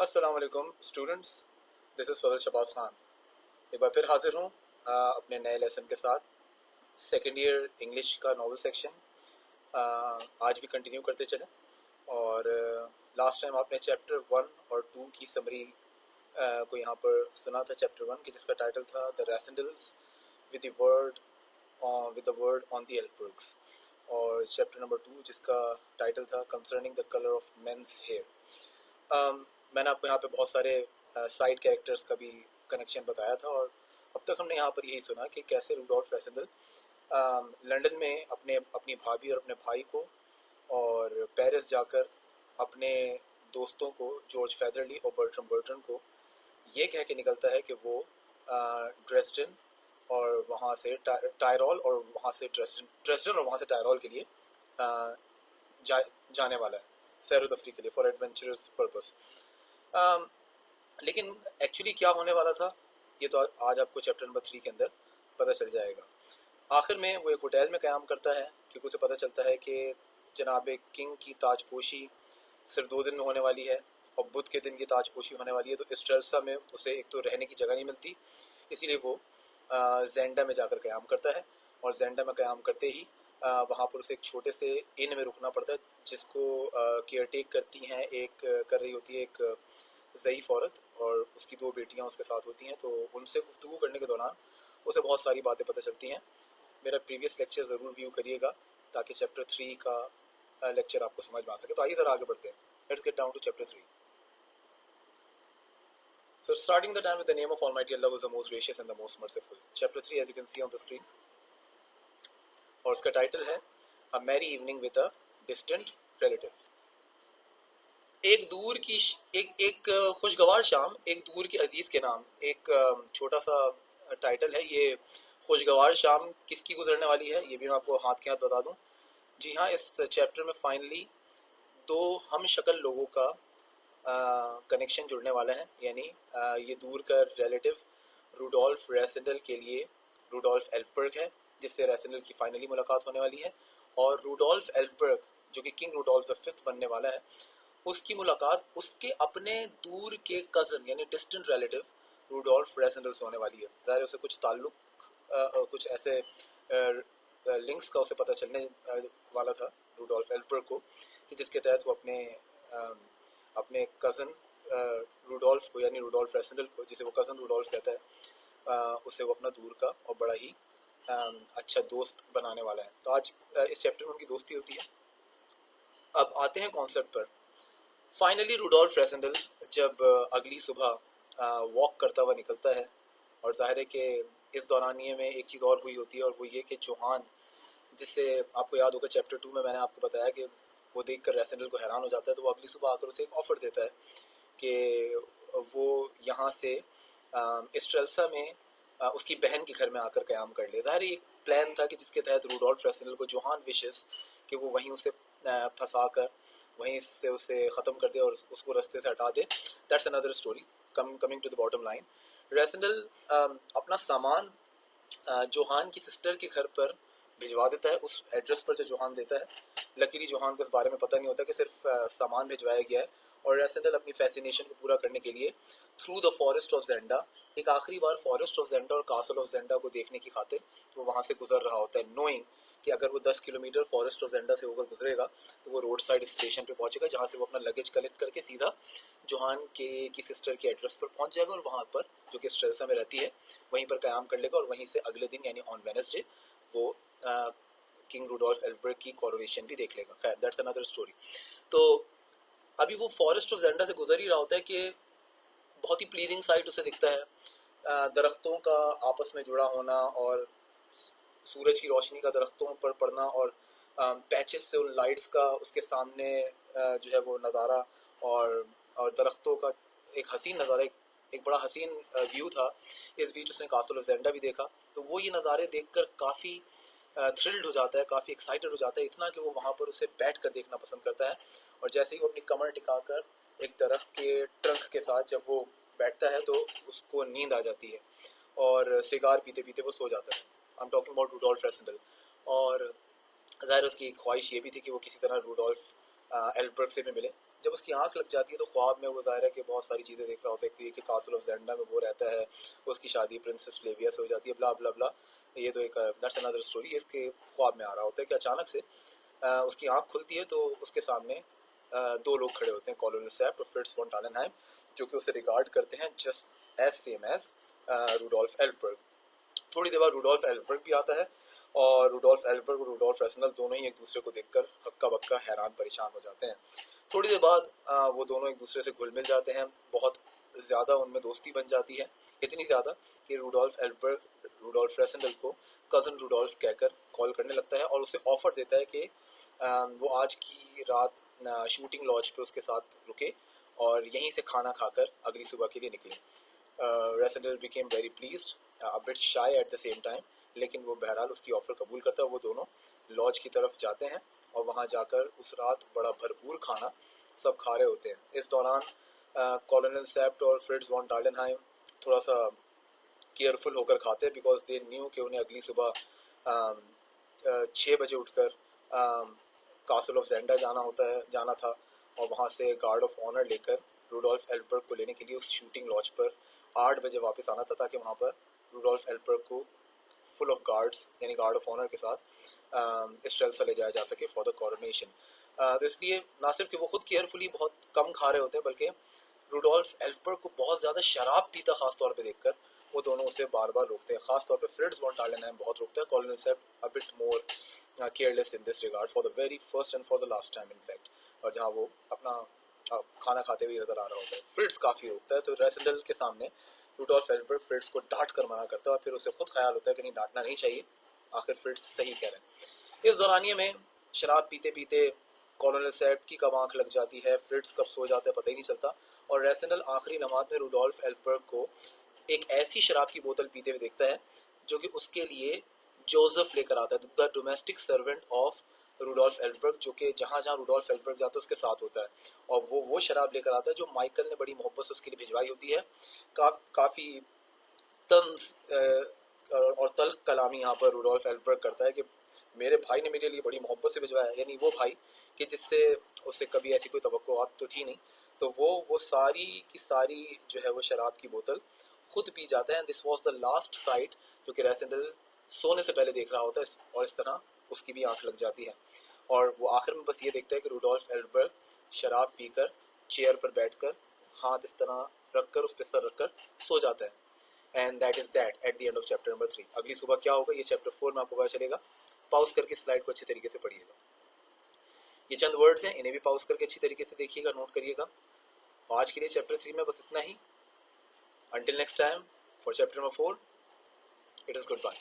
अस्सलाम वालेकुम students, this is फजल शबाज खान। एक बार फिर हाजिर हूँ अपने नए लेसन के साथ। सेकेंड ईयर इंग्लिश का नॉवल सेक्शन आज भी कंटिन्यू करते चलें। और लास्ट टाइम आपने चैप्टर 1 और 2 की समरी को यहाँ पर सुना था। चैप्टर 1 की जिसका टाइटल था the Rassendylls with the word on the Elphbergs, और चैप्टर नंबर 2 जिसका टाइटल था concerning the colour of men's hair. मैंने आपको यहाँ पे बहुत सारे साइड कैरेक्टर्स का भी कनेक्शन बताया था, और अब तक हमने यहाँ पर यही सुना कि कैसे रूडोल्फ रैसेंडल लंदन में अपनी भाभी और अपने भाई को, और पेरिस जाकर अपने दोस्तों को जॉर्ज फेदरली और बर्ट्रम बर्टन को ये कह के निकलता है कि वो ड्रेसडन और वहाँ से टायरॉल और वहाँ से ड्रेसडन और वहाँ से टायरॉल के लिए जाने वाला है सैर तफरी के लिए, फॉर एडवेंचरस पर्पस। लेकिन एक्चुअली क्या होने वाला था ये तो आज आपको चैप्टर नंबर 3 के अंदर पता चल जाएगा। आखिर में वो एक होटल में क़याम करता है क्योंकि उसे पता चलता है कि जनाब किंग की ताजपोशी सिर्फ 2 दिन में होने वाली है और बुध के दिन की ताजपोशी होने वाली है। तो इस्ट्रेल्सा में उसे एक तो रहने की जगह नहीं मिलती, इसीलिए वो जेंडा में जाकर क़याम करता है। और जेंडा में क़याम करते ही वहाँ पर उसे एक छोटे से इन में रुकना पड़ता है जिसको केयर टेक करती हैं कर रही होती है एक ज़ईफ़ औरत, और उसकी 2 बेटियाँ उसके साथ होती हैं। तो उनसे गुफ्तगू करने के दौरान उसे बहुत सारी बातें पता चलती हैं। मेरा प्रीवियस लेक्चर ज़रूर व्यू करिएगा ताकि चैप्टर 3 का लेक्चर आपको समझ में आ सके। तो आइए ज़रा आगे बढ़ते हैं। Let's get down to chapter 3। So starting the time with the name of Almighty Allah, who is the most gracious and the most merciful. Chapter 3 as you can see on the screen, और उसका title है A Merry Evening with a Distant Relative। एक खुशगवार शाम एक दूर के अजीज़ के नाम, एक छोटा सा टाइटल है ये। खुशगवार शाम किसकी गुजरने वाली है ये भी मैं आपको हाथ के हाथ बता दूं। जी हाँ, इस चैप्टर में फाइनली 2 हम शक्ल लोगों का कनेक्शन जुड़ने वाला है। यानी ये दूर का रिलेटिव रूडोल्फ रैसेंडल के लिए रूडोल्फ एल्फबर्ग है, जिससे रैसेंडल की फाइनली मुलाकात होने वाली है। और रूडोल्फ एल्फबर्ग जो कि किंग रूडोल्फ द 5th बनने वाला है, उसकी मुलाकात उसके अपने दूर के कज़न यानी डिस्टेंट रिलेटिव रूडोल्फ रैसेंडल से होने वाली है। ज़ाहिर उसे कुछ ताल्लुक कुछ ऐसे लिंक्स का उसे पता चलने वाला था रूडोल्फ एल्फबर्ग को, कि जिसके तहत वो अपने कज़न रूडोल्फ को यानी रूडोल्फ रैसेंडल को, जिसे वो कज़न रूडोल्फ कहता है, उसे वो अपना दूर का और बड़ा ही अच्छा दोस्त बनाने वाला है। तो आज इस चैप्टर में उनकी दोस्ती होती है। अब आते हैं कॉन्सेप्ट पर। फाइनली रूडोल्फ रैसेंडल जब अगली सुबह वॉक करता हुआ निकलता है, और जाहिर है कि इस दौरानिए में एक चीज़ और हुई होती है, और वो ये कि जोहान, जिससे आपको याद होगा चैप्टर 2 में मैंने आपको बताया कि वो देखकर रैसेंडल को हैरान हो जाता है। तो वो अगली सुबह आकर उसे एक ऑफ़र देता है कि वो यहाँ से इस्ट्रेल्सा में उसकी बहन के घर में आकर क़याम कर ले। ज़ाहिर एक प्लान था कि जिसके तहत रूडोल्फ रैसेंडल को जोहान विशेस कि वो वहीं उसे फंसा कर वहीं से उसे ख़त्म कर दे और उसको रास्ते से हटा दे। That's another story. Coming to the bottom line, Rassendyll अपना सामान जोहान की सिस्टर के घर पर भिजवा देता है, उस एड्रेस पर जो जोहान देता है। लकीली जोहान को इस बारे में पता नहीं होता कि सिर्फ सामान भिजवाया गया है, और रैसेंडल अपनी फैसिनेशन को पूरा करने के लिए थ्रू द फॉरेस्ट ऑफ जेंडा एक आखिरी बार फॉरेस्ट ऑफ जेंडा और कासल ऑफ जेंडा को देखने की खातिर वो वहाँ से गुजर रहा होता है, नोइंग कि अगर वो 10 किलोमीटर फॉरेस्ट ऑफ जेंडा से होकर गुजरेगा तो वो रोड साइड स्टेशन पे पहुंचेगा, जहाँ से वो अपना लगेज कलेक्ट करके सीधा जोहान की सिस्टर के एड्रेस पर पहुंच जाएगा, और वहाँ पर जो कि स्ट्रेल्सा में रहती है वहीं पर क़याम कर लेगा। और वहीं से अगले दिन यानी ऑन वेडनेसडे वो किंग रूडोल्फ एल्फबर्ग की कोरोनेशन भी देख लेगा। खैर, दैट्स अनदर स्टोरी। तो अभी वो फॉरेस्ट ऑफ जेंडा से गुजर ही रहा होता है कि बहुत ही प्लीजिंग साइट उसे दिखता है, दरख्तों का आपस में जुड़ा होना और सूरज की रोशनी का दरख्तों पर पड़ना, और पैचेस से उन लाइट्स का उसके सामने जो है वो नज़ारा, और दरख्तों का एक हसीन नज़ारा, एक बड़ा हसीन व्यू था। इस बीच उसने कासल ऑफ जेंडा भी देखा, तो वो ये नज़ारे देखकर काफ़ी थ्रिल्ड हो जाता है, काफ़ी एक्साइटेड हो जाता है, इतना कि वो वहाँ पर उसे बैठ कर देखना पसंद करता है। और जैसे ही वो अपनी कमर टिकाकर एक दरख्त के ट्रंक के साथ जब वो बैठता है तो उसको नींद आ जाती है, और सिगार पीते पीते वो सो जाता है। I am talking about Rudolf Rassendyll. और ज़ाहिर उसकी एक ख्वाहिश ये भी थी कि वो किसी तरह रूडोल्फ एल्फबर्ग से भी मिले, जब उसकी आंख लग जाती है तो ख्वाब में वो ज़ाहिर है कि बहुत सारी चीज़ें देख रहा होता है। एक तो ये कि कासल ऑफ जेंडा में वो रहता है, उसकी शादी प्रिंसेस फ्लेविया से हो जाती है, ब्ला ब्ला ब्ला। ये तो एक दैट्स अनदर स्टोरी। इसके ख्वाब में आ रहा होता है कि अचानक से उसकी आंख खुलती है तो उसके सामने दो लोग खड़े होते हैं, कॉलोनियल सेप्ट और फ्रिट्ज वॉन टालेनहाइम, जो कि उसे रिगार्ड करते हैं just as same as Rudolf Elphberg. थोड़ी देर बाद रूडोल्फ एल्फबर्ग भी आता है और रूडोल्फ एल्फबर्ग और रूडोल्फ रेसनल दोनों ही एक दूसरे को देखकर हक्का बक्का हैरान परेशान हो जाते हैं। थोड़ी देर बाद वो दोनों एक दूसरे से घुल मिल जाते हैं, बहुत ज़्यादा उनमें दोस्ती बन जाती है, इतनी ज़्यादा कि रूडोल्फ एल्फबर्ग रूडोल्फ रेसनल को कज़न रूडोल्फ कहकर कॉल करने लगता है और उसे ऑफर देता है कि वो आज की रात शूटिंग लॉज पे उसके साथ रुके और यहीं से खाना खाकर अगली सुबह के लिए निकले। Rational became very pleased, a bit shy at the same time, लेकिन वो बहरहाल उसकी ऑफर कबूल करता है। वो दोनों लॉज की तरफ जाते हैं और वहाँ जाकर उस रात बड़ा भरपूर खाना सब खा रहे होते हैं। इस दौरान कॉलोनल सेप्ट और फ्रिट्ज वॉन टालेनहाइम थोड़ा सा केयरफुल होकर खाते हैं, बिकॉज दे न्यू कि उन्हें अगली सुबह 6 बजे उठकर कासल ऑफ जेंडा जाना था और वहाँ से गार्ड ऑफ ऑनर लेकर रूडोल्फ एल्फबर्ग को लेने के लिए उस शूटिंग लॉज पर 8 बजे वापस आना था, ताकि वहाँ पर रूडोल्फ एल्फबर्ग को फुल ऑफ गार्ड्स यानी गार्ड ऑफ ऑनर के साथ इस्ट्रेल से ले जाया जा सके फॉर द कॉरोनेशन। तो इसलिए ना सिर्फ कि वो खुद केयरफुली बहुत कम खा रहे होते हैं, बल्कि रूडोल्फ एल्फबर्ग को बहुत ज़्यादा शराब पीता खास तौर पे देखकर वो दोनों उसे बार बार रोकते हैं। खास तौर पे फ्रिट्ज वॉन टालेनहाइम बहुत रोकता है। Colonel Sapt a bit more careless in this regard for the very first and for the last time in fact, और जहाँ वो अपना खाना खाते हुए नजर आ रहा होता है। फ्रिट्ज काफ़ी रोकता है, तो रेसनल के सामने रूडोल्फ एल्फबर्ग फ्रिट्ज को डांट कर मना करता है और फिर उसे खुद ख्याल होता है कि नहीं, डांटना नहीं चाहिए, आखिर फ्रिट्ज सही कह रहे हैं। इस दौरानिए में शराब पीते पीते कॉलोनल सेप्ट की कब आंख लग जाती है, फ्रिट्ज कब सो जाता है पता ही नहीं चलता, और रेसनल आखिरी नमाज में रूडोल्फ एल्फबर्ग को एक ऐसी शराब की बोतल पीते हुए देखता है जो कि उसके लिए जोसेफ लेकर आता है, the domestic servant of Rudolf Elphberg, जो कि जहाँ जहाँ रूडोल्फ एल्फबर्ग जाता है उसके साथ होता है, और वो शराब लेकर आता है जो माइकल ने बड़ी मोहब्बत से उसके लिए भिजवाई होती है। काफ़ी तंज और तल्ख कलामी यहाँ पर रूडोल्फ एल्फबर्ग करता है कि मेरे भाई ने मेरे लिए बड़ी मोहब्बत से भिजवाया, यानी वो भाई कि जिससे उससे कभी ऐसी कोई तवक्कुआत तो थी नहीं। तो वो सारी की सारी जो है वो शराब की बोतल खुद पी जाता है। This was the last site जो कि रेसिडेंटल सोने से पहले देख रहा होता है, और इस तरह उसकी भी आंख लग जाती है और वो आखिर में बस ये देखता है कि रूडोल्फ एल्फबर्ग शराब पीकर चेयर पर बैठकर हाथ इस तरह रखकर उस पर सर रखकर सो जाता है। And that is that at the end of chapter number 3। अगली सुबह क्या होगा ये चैप्टर 4 में आपको पता चलेगा। पॉज करके स्लाइड को अच्छे तरीके से पढ़िएगा। ये चंद वर्ड्स हैं, इन्हें भी पॉज करके अच्छी तरीके से देखिएगा, नोट करिएगा। आज के लिए चैप्टर 3 में बस इतना ही। Until next time, for chapter number 4, it is goodbye.